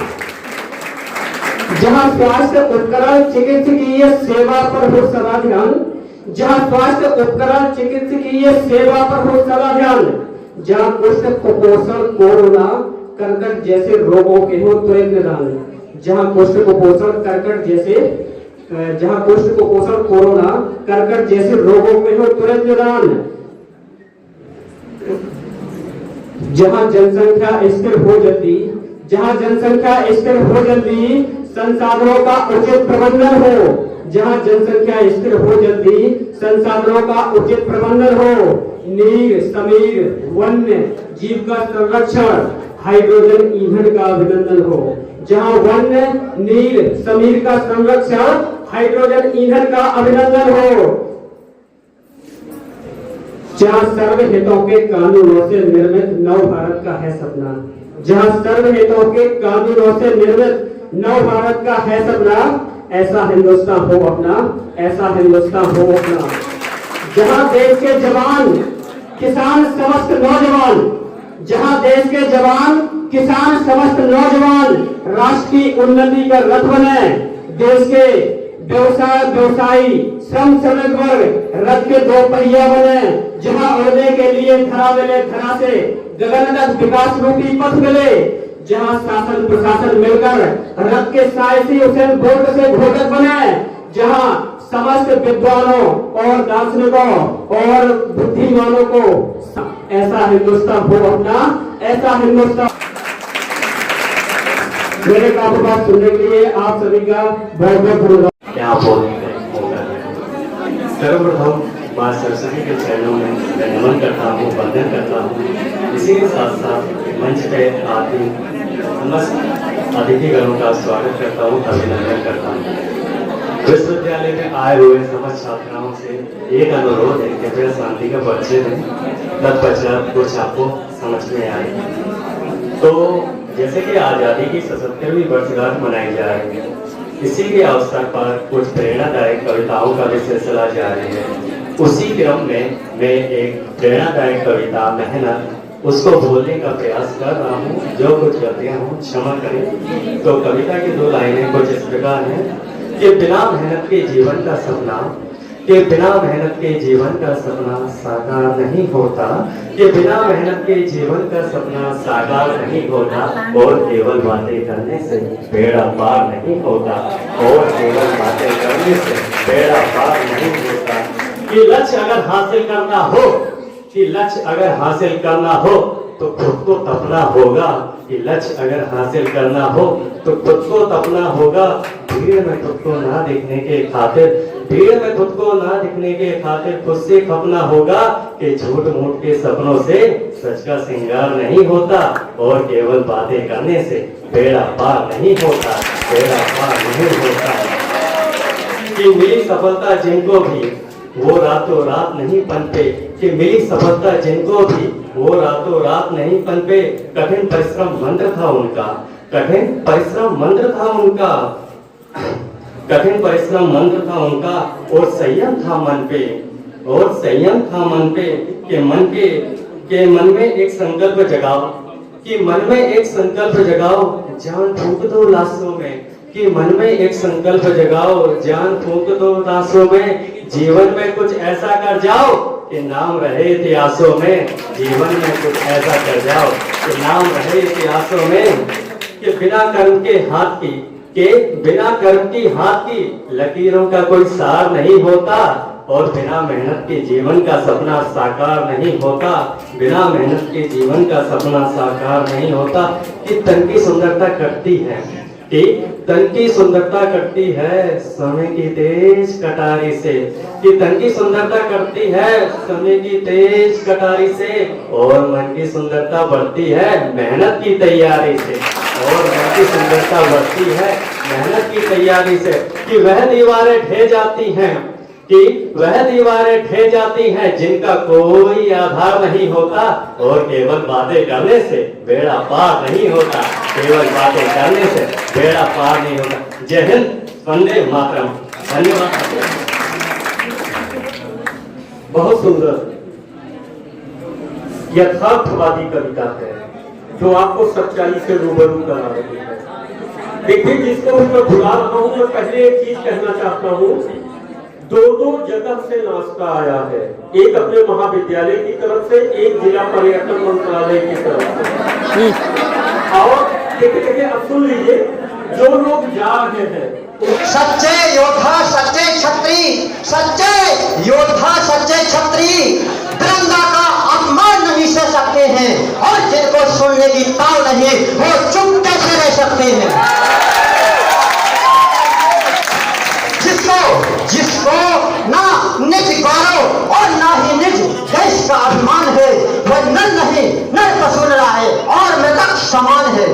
जहां स्वास्थ्य उपकरण चिकित्सकीय सेवा पर हो सदा ध्यान, जहां स्वास्थ्य उपकरण चिकित्सकीय सेवा पर हो सदा ध्यान, जहां कुष्ठ कुपोषण कोरोना कर्कट जैसे रोगों के हो त्वरित निदान, जहां कुष्ठ कुपोषण कर्कट जैसे जहां कुष्ठ कुपोषण कोरोना कर्कट जैसे रोगों के हो त्वरित निदान, जहां जनसंख्या स्थिर हो जल्दी, जहां जनसंख्या स्थिर हो जल्दी, संसाधनों का उचित प्रबंधन हो, जहां जनसंख्या स्थिर हो जल्दी, संसाधनों का उचित प्रबंधन हो, नीर समीर वन्य जीव का संरक्षण, हाइड्रोजन ईंधन का अभिनंदन हो, जहां वन्य नीर समीर का संरक्षण, हाइड्रोजन ईंधन का अभिनंदन हो, जहां सर्वहितों के कानूनों से निर्मित नव भारत का है सपना, जहां सर्वहितों के कानूनों से निर्मित नव भारत का है सपना, ऐसा हिंदुस्तान हो अपना, ऐसा हिंदुस्तान हो अपना, जहां देश के जवान किसान समस्त नौजवान, जहां देश के जवान किसान समस्त नौजवान राष्ट्र की उन्नति का रथ बने, देश के व्यवसायी श्रम श्रमिक वर्ग रथ के दो पहिया बने, जहां उड़ने के लिए धरा मिले, धरा से गगन तक विकास रूपी पथ मिले, जहां शासन प्रशासन मिलकर रथ के सायसी हुसैन बोल्ट से घोटक बने, जहां समस्त विद्वानों और दार्शनिकों और बुद्धिमानों को ऐसा हिंदुस्तान हो अपना, ऐसा हिंदुस्तान। मेरे काफी बात सुनने के लिए आप सभी का बहुत बहुत धन्यवाद। यहाँ बोलने का मौका दिया। सर्वप्रथम मां सरस्वती के चरणों में मैं नमन करता हूँ, वंदन करता हूँ। इसी के साथ साथ मंच पे आती समस्त अतिथिगणों का स्वागत करता हूँ, अभिनंदन करता हूँ। विश्वविद्यालय में आए हुए समस्त छात्राओं से एक अनुरोध है, कृपया शांति का परिचय दें, तत्पश्चात कुछ आपको समझ में आए। तो जैसे कि आज़ादी की 77वीं वर्षगांठ मनाई जा रही है, इसी के अवसर पर कुछ प्रेरणादायक कविताओं का भी सिलसिला जारी है। उसी क्रम में मैं एक प्रेरणादायक कविता मेहनत उसको बोलने का प्रयास कर रहा हूँ, जो कुछ गलतियाँ हूँ क्षमा करें। तो कविता की 2 लाइनें कुछ इस प्रकार हैं कि बिना मेहनत के जीवन का सपना, कि बिना मेहनत के जीवन का सपना साकार नहीं होता, कि बिना मेहनत के जीवन का सपना साकार नहीं होता, और केवल बातें करने से बेड़ा पार नहीं होता, और केवल बातें करने से बेड़ा पार नहीं होता। कि लक्ष्य अगर हासिल करना हो, कि लक्ष्य अगर हासिल करना हो तो खुद को तपना होगा, कि लक्ष्य अगर हासिल करना हो तो खुद को तपना होगा। भीड़ में खुद को ना दिखने के खातिर, भीड़ में खुद को ना दिखने के खातिर खुद से खपना होगा, कि झूठ मूठ के सपनों से सच का श्रृंगार नहीं होता, और केवल बातें करने से बेड़ा पार नहीं होता, बेड़ा पार नहीं होता। कि मिली सफलता जिनको भी वो रातों रात नहीं पनपे, कि मिली सफलता जिनको भी वो रातों रात नहीं पनपे। कठिन परिश्रम मंत्र था उनका, कठिन परिश्रम मंत्र था उनका, कठिन परिश्रम मंत्र था उनका, और संयम था मन पे, और संयम था मन पे। के मन में एक संकल्प जगाओ, कि मन में एक संकल्प जगाओ, जान फूंक दो लाशों में, कि मन में एक संकल्प जगाओ, जान फूंक दो लाशों में। जीवन में कुछ ऐसा कर जाओ कि नाम रहे इतिहासों में, जीवन में कुछ ऐसा कर जाओ कि नाम रहे इतिहासों में। कि बिना कर्म के हाथ की, के बिना कर्म की हाथ की लकीरों का कोई सार नहीं होता, और बिना मेहनत के जीवन का सपना साकार नहीं होता, बिना मेहनत के जीवन का सपना साकार नहीं होता। कि तन की सुंदरता कटती है, कि तन की सुंदरता करती है समय की तेज कटारी से, कि तन की सुंदरता करती है समय की तेज कटारी से, और मन की सुंदरता बढ़ती है मेहनत की तैयारी से, और मन की सुंदरता बढ़ती है मेहनत की तैयारी से। कि वह दीवारें ढह जाती हैं, कि वह दीवारें ढह जाती हैं जिनका कोई आधार नहीं होता, और केवल बातें करने से बेड़ा पार नहीं होता, केवल बातें करने से बेड़ा पार नहीं होता। जय हिंद, वंदे मातरम। धन्यवाद। बहुत सुंदर यथार्थवादी कविता है जो आपको सच्चाई से रूबरू करा रही है। देखिए, जिसको मैं भुला रहा हूं, मैं पहले एक चीज कहना चाहता हूं। दो जगह से नाश्ता आया है, एक अपने महाविद्यालय की तरफ से, एक जिला पर्यटन मंत्रालय की तरफ से। और देखिए, अब सुन लीजिए, जो लोग जा रहे हैं, सच्चे योद्धा सच्चे छत्री, सच्चे योद्धा सच्चे छत्री तिरंगा का अपमान नहीं सह सकते हैं, और जिनको सुनने की ताव नहीं वो चुप कैसे रह सकते हैं। जिसको ना निज गौरव और ना ही निज देश का अभिमान है, वह नर नहीं नर को सुन रहा है और मृतक समान है।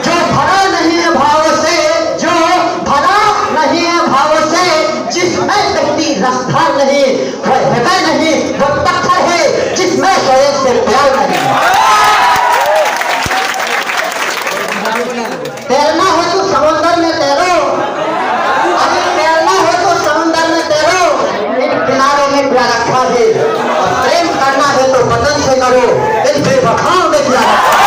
जो भरा नहीं है भाव से, जो भरा नहीं है भाव से, जिसमें कहती रसधार नहीं, वह हृदय नहीं, वह पत्थर है जिसमें शरीर से प्यार नहीं। तैरना हो तो समुद्र में तैरो, अगर तैरना हो तो समुद्र में तैरो, इन किनारों में प्यार रखा है, और प्रेम करना है तो वतन से करो, इन बेवफाओं में क्या रखा।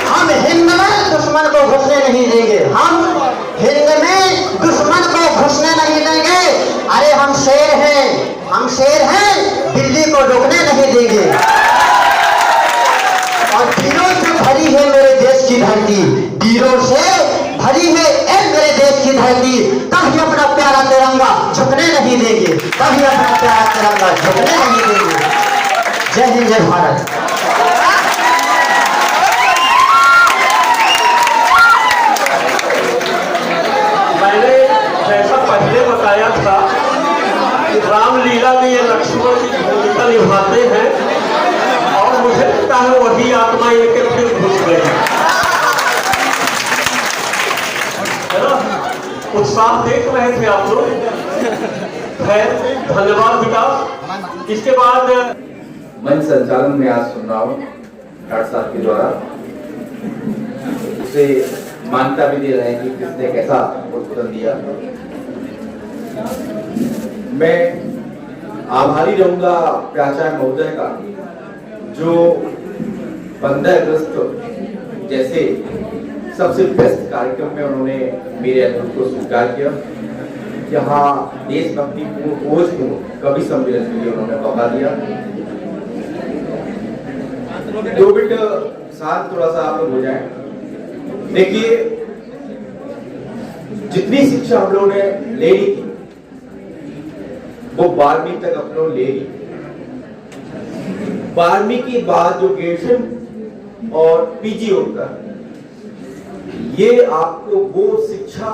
हम हिंद में दुश्मन को घुसने नहीं देंगे, हम हिंद में दुश्मन को घुसने नहीं देंगे। अरे हम शेर हैं, हम शेर हैं, दिल्ली को रुकने नहीं देंगे। और वीरों से भरी है मेरे देश की धरती, वीरों से भरी है मेरे देश की धरती, कभी अपना प्यारा तिरंगा झुकने नहीं देंगे, कभी अपना प्यारा तिरंगा झुकने नहीं देंगे। जय हिंद, जय भारत। मैंने जैसा पहले बताया था कि रामलीला में ये लक्ष्मण की भूमिका निभाते हैं, और मुझे लगता है वही आत्मा एक फिर घुस गई है ना। उत्साह देख रहे थे आप लोग। खैर, धन्यवाद विकास। इसके बाद मंच संचालन में आज सुन रहा हूँ डॉक्टर साहब के द्वारा, उसे मान्यता भी दे रहे हैं कि किसने कैसा उद्बोधन दिया। मैं आभारी रहूंगा प्राचार्य महोदय का, जो 15 अगस्त जैसे सबसे बेस्ट कार्यक्रम में उन्होंने मेरे अनुरोध को स्वीकार किया। यहाँ देशभक्ति पूर्ण कवि सम्मेलन के लिए उन्होंने मौका दिया। 2 मिनट साथ थोड़ा सा आप लोग हो जाए। देखिए, जितनी शिक्षा हम लोगों ने ले ली थी वो 12वीं तक हम लोग ले ली। 12वीं के बाद जो ग्रेजुएशन और पीजी होता है, ये आपको वो शिक्षा,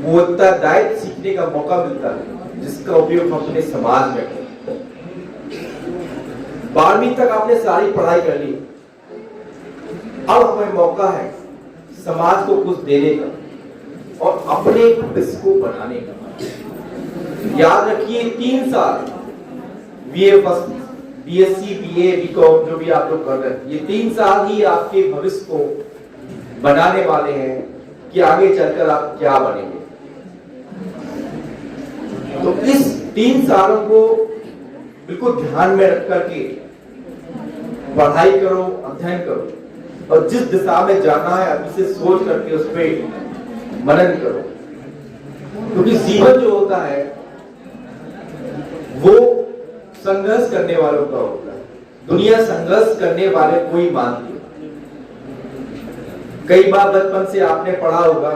वो उत्तरदायित्व सीखने का मौका मिलता है जिसका उपयोग हम अपने समाज में करते हैं। 12वीं तक आपने सारी पढ़ाई कर ली, अब हमें मौका है समाज को कुछ देने का और अपने भविष्य को बनाने का। याद रखिए, 3 साल BA first, BSc, BA, BCom जो भी आप लोग कर रहे हैं, ये 3 साल ही आपके भविष्य को बनाने वाले हैं कि आगे चलकर आप क्या बनेंगे। तो इस 3 सालों को बिल्कुल ध्यान में रख करके पढ़ाई करो, अध्ययन करो, और जिस दिशा में जाना है अभी से सोच करके उस पर मनन करो। क्योंकि जीवन जो होता है वो संघर्ष करने वालों का होता है। दुनिया संघर्ष करने वाले को ही मानती है। कई बार बचपन से आपने पढ़ा होगा,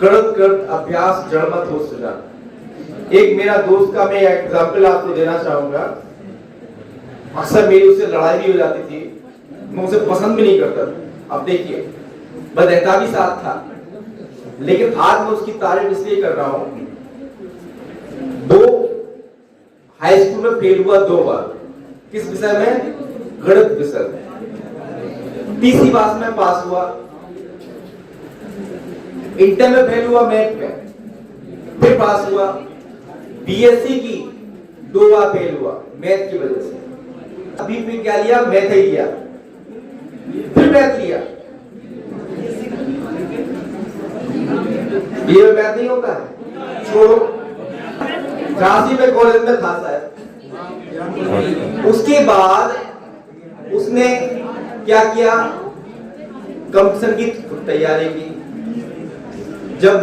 कृत कृत अभ्यास जड़मत हो सृजन। एक मेरा दोस्त का मैं एग्जाम्पल आपको देना चाहूंगा। अक्सर मेरी उससे लड़ाई भी हो जाती थी, मैं उसे पसंद भी नहीं करता था। अब देखिए, बदहता भी साथ था, लेकिन आज मैं उसकी तारीफ इसलिए कर रहा हूं, 2 हाई स्कूल में फेल हुआ 2 बार। किस विषय में? गणित विषय में। तीसरी बार में पास हुआ। इंटर में फेल हुआ मैथ में, फिर पास हुआ। बीएससी की 2 बार फेल हुआ मैथ की वजह से। अभी फिर क्या लिया? मैथ ही लिया, फिर मैथ लिया। ये मैथ नहीं होता है, छोड़ो। झांसी में कॉलेज में था शायद। उसके बाद उसने क्या किया? कंपटीशन की तैयारी की। जब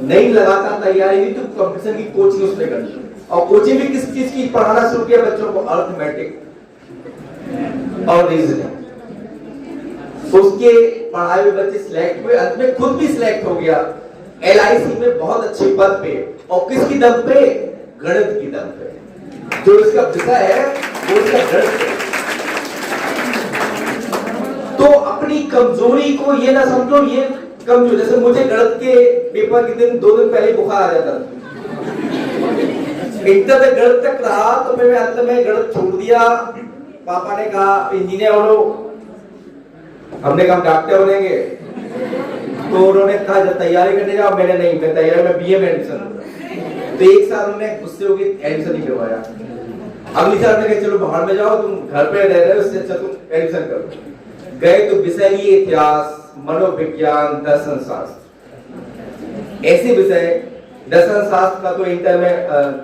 नहीं लगातार तैयारी की तो कंपटीशन की कोचिंग उसने कर ली। और कोचिंग भी किस चीज की? पढ़ाना शुरू किया बच्चों को, अर्थमेटिक और रीजनिंग। उसके पढ़ाई में बच्चे सिलेक्ट हुए, अंत में खुद भी सिलेक्ट हो गया LIC में बहुत अच्छे पद पे। और किसकी दम पे? गणित की दम पे। जो इसका विषय है वो इसका गणित है। तो अपनी कमजोरी को ये ना समझो ये कमजोर। जैसे मुझे गणित के पेपर के दिन 2 दिन पहले बुखार आ जाता था। इंटर में गणित तक रहा तो फिर मैं अंत में गणित छोड़ दिया। पापा ने कहा इंजीनियर बनो, हमने कहा डॉक्टर बनेंगे। तो उन्होंने कहा जब तैयारी करने जाओ, मैंने नहीं, मैं तैयारी में BA में एडमिशन। तो 1 साल उन्होंने गुस्से होकर एडमिशन नहीं करवाया। अगली साल ने कहा चलो बाहर में जाओ, तुम घर पे रह रहे हो, उससे अच्छा तुम एडमिशन करो। गए तो विषय लिए इतिहास, मनोविज्ञान, दर्शन शास्त्र। ऐसे विषय दर्शन शास्त्र का तो इंटर में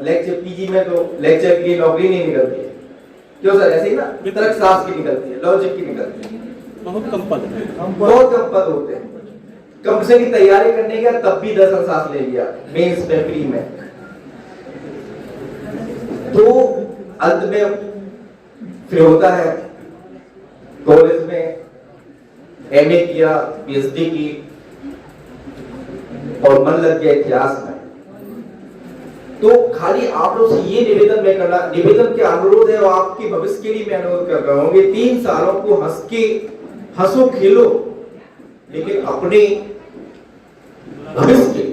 लेक्चर, PG में तो लेक्चर के लिए नौकरी नहीं निकलती है। क्यों सर? ऐसे ही ना, तर्क शास्त्र की निकलती है, लॉजिक की निकलती है। बहुत कम पद होते हैं। कंपटीशन की तैयारी करने गया तब भी दर्शन शास्त्र ले लिया मेंस में, प्री में। तो अंत में फिर होता है कॉलेज में MA किया, PhD की और मन लग गया इतिहास में। तो खाली आप लोग से ये निवेदन मैं करना, निवेदन के अनुरोध है और आपके भविष्य के लिए मैं अनुरोध कर रहा हूँ कि 3 सालों को हंसो खेलो, लेकिन अपने भविष्य के,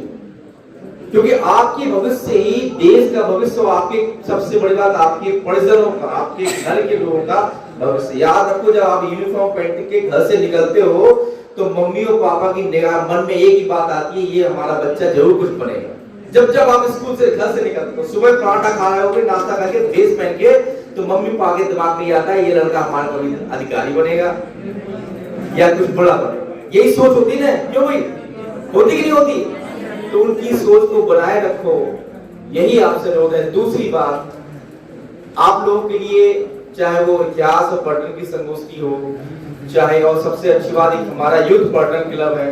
क्योंकि आपके भविष्य ही देश का भविष्य, आपके सबसे बड़ी बात आपके परिजनों का, आपके घर के लोगों का भविष्य। याद रखो, जब आप यूनिफॉर्म पहन के घर से निकलते हो तो मम्मी और पापा की निगाह मन में एक ही बात आती है, ये हमारा बच्चा जरूर कुछ बनेगा। जब आप स्कूल से घर से निकलते हो, सुबह पराठा खा रहे होगे, नाश्ता करके ड्रेस पहन के, तो मम्मी पापा के दिमाग में आता है ये लड़का हमारा कोई अधिकारी बनेगा या कुछ बड़ा बनेगा। यही सोच होती है, क्यों भाई? होती कि नहीं होती? तो उनकी सोच को बनाए रखो, यही आपसे अनुरोध है। दूसरी बात, आप लोगों के लिए चाहे वो इतिहास और पर्यटन की संगोष्ठी हो, चाहे और सबसे अच्छी बात हमारा युद्ध पर्यटन क्लब है,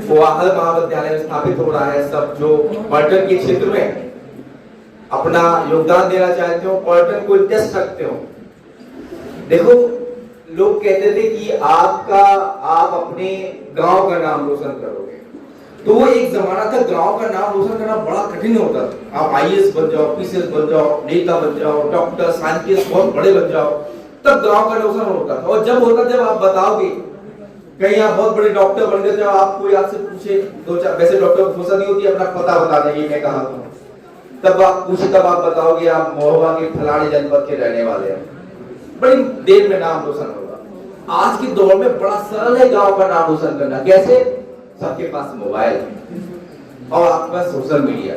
वो हर महाविद्यालय में स्थापित हो रहा है। सब जो पर्यटन के क्षेत्र में अपना योगदान देना चाहते हो, पर्यटन को इंटरेस्ट रखते हो। देखो, लोग कहते थे कि आप अपने गांव का नाम रोशन करोगे, तो वो एक जमाना था गांव का नाम रोशन करना बड़ा कठिन होता था। आप IAS बन जाओ, PCS बन जाओ, नेता बन जाओ, डॉक्टर, साइंटिस्ट बहुत बड़े बन जाओ, तब गांव का रोशन होता था। और जब आप बताओगे कहीं आप बहुत बड़े डॉक्टर बन गए, जब आप कोई आपसे पूछे 2-4, वैसे डॉक्टर को फुर्सत नहीं होती अपना पता बताने की, मैं कहा हूं, तब आप पूछे, तब आप बताओगे आप महोबा के फलाने जनपद के रहने वाले हैं, बड़ी देर में नाम रोशन होगा। आज के दौर में बड़ा सरल है गांव का नाम रोशन करना। कैसे? सबके पास मोबाइल और आपके पास सोशल मीडिया।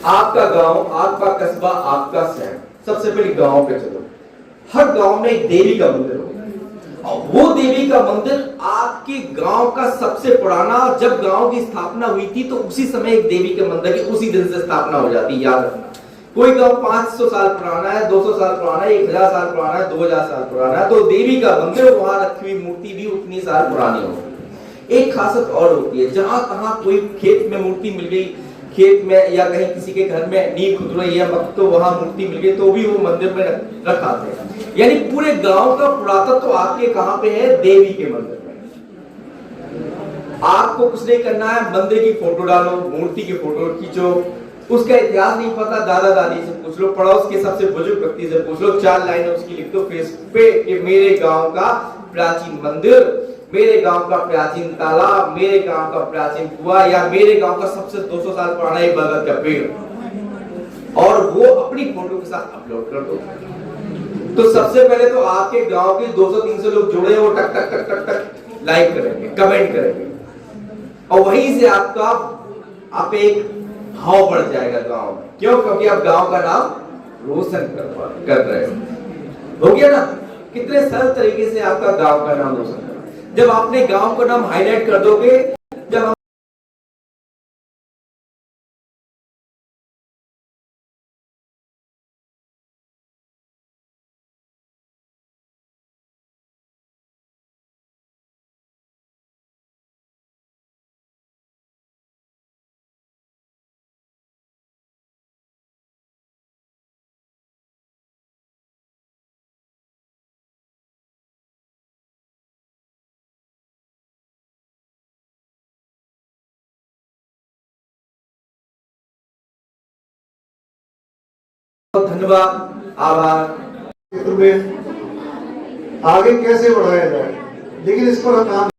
आपका गांव, आपका कस्बा, आपका शहर, सबसे पहले गांव पे चलो। हर गांव में एक देवी का मंदिर होगा, और वो देवी का मंदिर आपके गांव का सबसे पुराना। जब गांव की स्थापना हुई थी तो उसी समय एक देवी के मंदिर की उसी दिन से स्थापना हो जाती है, याद रखना। कोई गांव 500 साल पुराना है, 200 साल पुराना है, 1000 साल पुराना है, 2000 साल पुराना है, तो देवी का मंदिर, वहां रखी हुई मूर्ति भी उतनी साल पुरानी होगी। एक खासियत और होती है, जहां कहां कोई खेत में मूर्ति मिल गई, खेत में या कहीं किसी के घर में नींव खुद रही है, तो वहां मूर्ति मिल गई, तो भी वो मंदिर में रखाते हैं। यानी पूरे गांव का पुरातत्व तो आपके कहां पे है? देवी के मंदिर में। आपको कुछ नहीं करना है, मंदिर की फोटो डालो, मूर्ति की फोटो खींचो, उसका इतिहास नहीं पता, दादा दादी से पूछ लो, पड़ोस के सबसे बुजुर्ग व्यक्ति से पूछ लो, 4 लाइनें उसकी लिख दो फेसबुक पे कि मेरे गांव का प्राचीन मंदिर, मेरे गांव का प्राचीन तालाब, मेरे गांव का प्राचीन कुआं, या मेरे गांव का सबसे 200 साल पुराना एक बरगद का पेड़, और वो अपनी फोटो के साथ अपलोड कर दो। तो सबसे पहले तो आपके गांव के 200-300 लोग जुड़े, वो टक टक टक टक टक लाइक करेंगे, कमेंट करेंगे, और वहीं से आपका आप एक भाव बढ़ जाएगा गांव में। क्यों? क्योंकि आप गांव का नाम रोशन कर रहे हो गया ना? कितने सरल तरीके से आपका गांव का नाम रोशन कर, जब आपने गांव का नाम हाईलाइट कर दोगे, जब हम धन्यवाद, आभार। क्षेत्र में आगे कैसे बढ़ाया जाए, लेकिन इस पर काम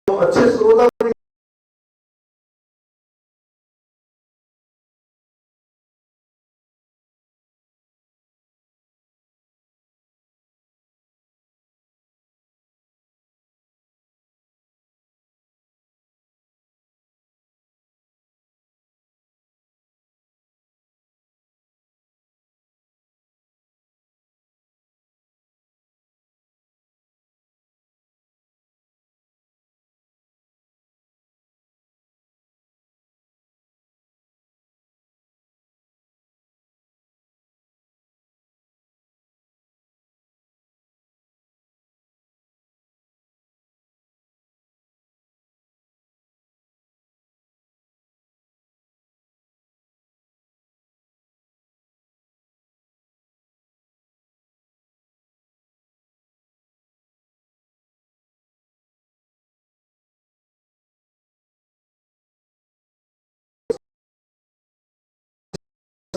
अच्छे श्रोता